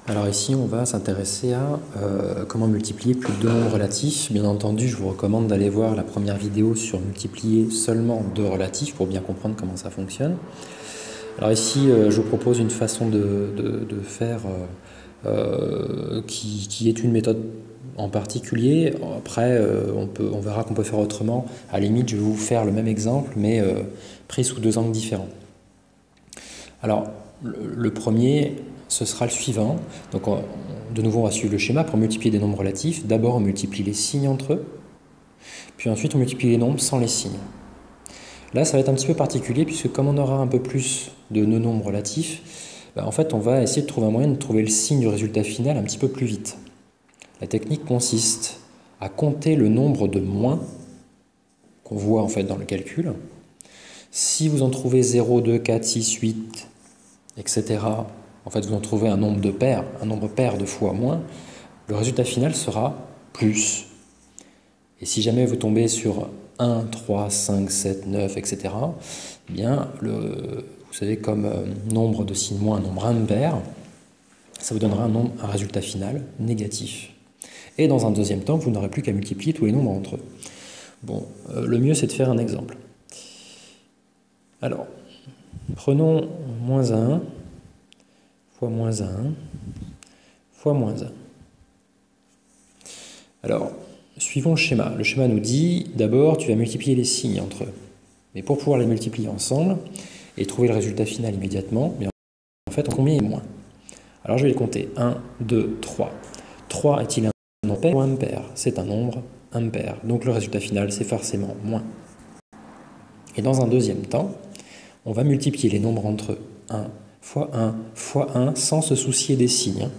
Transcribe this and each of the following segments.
Alors ici, on va s'intéresser à comment multiplier plus de deux nombres relatifs. Bien entendu, je vous recommande d'aller voir la première vidéo sur multiplier seulement deux relatifs pour bien comprendre comment ça fonctionne. Alors ici, je vous propose une façon de faire qui est une méthode en particulier. Après, on verra qu'on peut faire autrement. À la limite, je vais vous faire le même exemple, mais pris sous deux angles différents. Alors, le premier, ce sera le suivant. Donc, de nouveau, on va suivre le schéma. Pour multiplier des nombres relatifs, d'abord on multiplie les signes entre eux, puis ensuite on multiplie les nombres sans les signes. Là, ça va être un petit peu particulier, puisque comme on aura un peu plus de nombres relatifs, en fait, on va essayer de trouver un moyen de trouver le signe du résultat final un petit peu plus vite. La technique consiste à compter le nombre de moins qu'on voit en fait dans le calcul. Si vous en trouvez 0, 2, 4, 6, 8, etc., en fait vous en trouvez un nombre pair de fois moins, le résultat final sera plus. Et si jamais vous tombez sur 1, 3, 5, 7, 9, etc., eh bien, vous savez, comme nombre de signes moins, un nombre impair, ça vous donnera un résultat final négatif. Et dans un deuxième temps, vous n'aurez plus qu'à multiplier tous les nombres entre eux. Bon, le mieux c'est de faire un exemple. Alors, prenons moins 1 fois moins 1 fois moins 1. Alors, suivons le schéma. Le schéma nous dit, d'abord, tu vas multiplier les signes entre eux. Mais pour pouvoir les multiplier ensemble et trouver le résultat final immédiatement, en fait, combien est moins? Alors, je vais les compter. 1, 2, 3. 3 est-il un nombre pair ou impair? C'est un nombre impair. Donc, le résultat final, c'est forcément moins. Et dans un deuxième temps, on va multiplier les nombres entre eux. 1 fois 1 fois 1 sans se soucier des signes.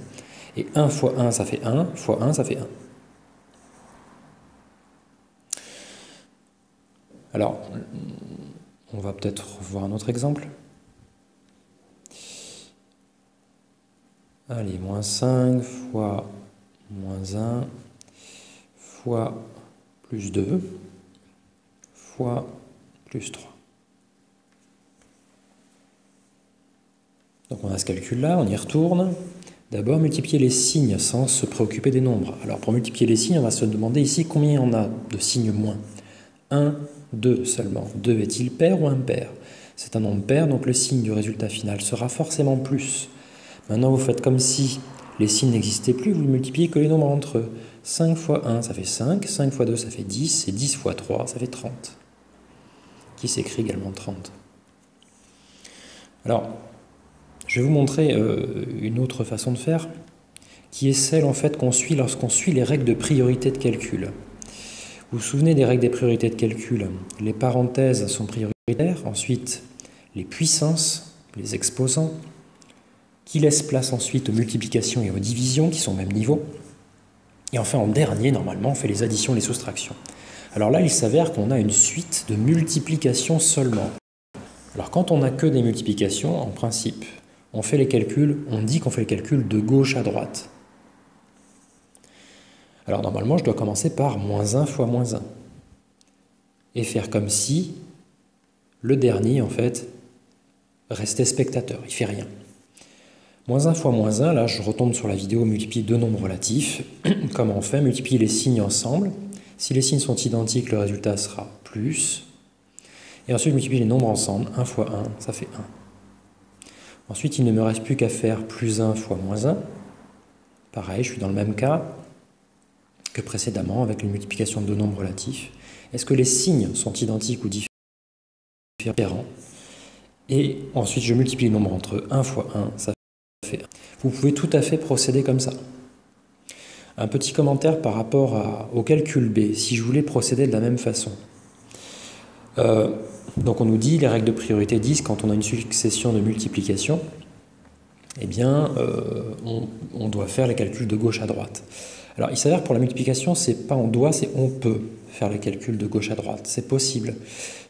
Et 1 fois 1, ça fait 1, fois 1, ça fait 1. Alors, on va peut-être voir un autre exemple. Allez, moins 5 fois moins 1 fois plus 2 fois plus 3. Donc on a ce calcul-là, on y retourne. D'abord, multiplier les signes sans se préoccuper des nombres. Alors pour multiplier les signes, on va se demander ici combien il y en a de signes moins. 1, 2 seulement. 2 est-il pair ou impair? C'est un nombre pair, donc le signe du résultat final sera forcément plus. Maintenant, vous faites comme si les signes n'existaient plus, vous ne multipliez que les nombres entre eux. 5 fois 1, ça fait 5, 5 fois 2, ça fait 10, et 10 fois 3, ça fait 30. Qui s'écrit également 30. Alors, je vais vous montrer une autre façon de faire, qui est celle en fait qu'on suit lorsqu'on suit les règles de priorité de calcul. Vous vous souvenez des règles des priorités de calcul? Les parenthèses sont prioritaires, ensuite les puissances, les exposants, qui laissent place ensuite aux multiplications et aux divisions, qui sont au même niveau. Et enfin, en dernier, normalement, on fait les additions et les soustractions. Alors là, il s'avère qu'on a une suite de multiplications seulement. Alors quand on n'a que des multiplications, en principe, on fait les calculs, on dit qu'on fait les calculs de gauche à droite. Alors normalement, je dois commencer par moins 1 fois moins 1. Et faire comme si le dernier, en fait, restait spectateur, il ne fait rien. Moins 1 fois moins 1, là je retombe sur la vidéo multiplier deux nombres relatifs. Comment on fait? Multiplier les signes ensemble. Si les signes sont identiques, le résultat sera plus. Et ensuite, multiplier les nombres ensemble. 1 fois 1, ça fait 1. Ensuite, il ne me reste plus qu'à faire plus 1 fois moins 1. Pareil, je suis dans le même cas que précédemment avec une multiplication de deux nombres relatifs. Est-ce que les signes sont identiques ou différents? Et ensuite, je multiplie les nombres entre eux. 1 fois 1, ça fait 1. Vous pouvez tout à fait procéder comme ça. Un petit commentaire par rapport au calcul B, si je voulais procéder de la même façon. Donc on nous dit, les règles de priorité disent, quand on a une succession de multiplications, eh bien, on doit faire les calculs de gauche à droite. Alors, il s'avère que pour la multiplication, c'est pas on doit, c'est on peut faire les calculs de gauche à droite. C'est possible.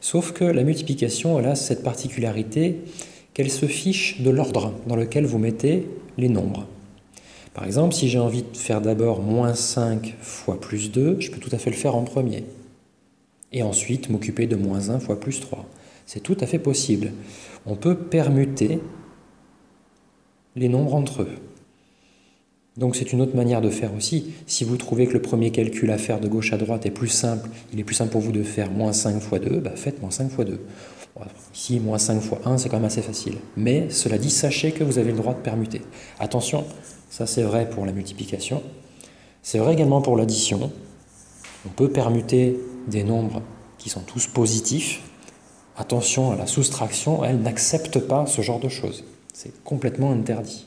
Sauf que la multiplication, elle a cette particularité qu'elle se fiche de l'ordre dans lequel vous mettez les nombres. Par exemple, si j'ai envie de faire d'abord moins 5 fois plus 2, je peux tout à fait le faire en premier. Et ensuite m'occuper de moins 1 fois plus 3. C'est tout à fait possible. On peut permuter les nombres entre eux. Donc c'est une autre manière de faire aussi. Si vous trouvez que le premier calcul à faire de gauche à droite est plus simple, il est plus simple pour vous de faire moins 5 fois 2, bah faites moins 5 fois 2. Ici, moins 5 fois 1, c'est quand même assez facile. Mais cela dit, sachez que vous avez le droit de permuter. Attention, ça c'est vrai pour la multiplication. C'est vrai également pour l'addition. On peut permuter des nombres qui sont tous positifs. Attention à la soustraction, elle n'accepte pas ce genre de choses. C'est complètement interdit.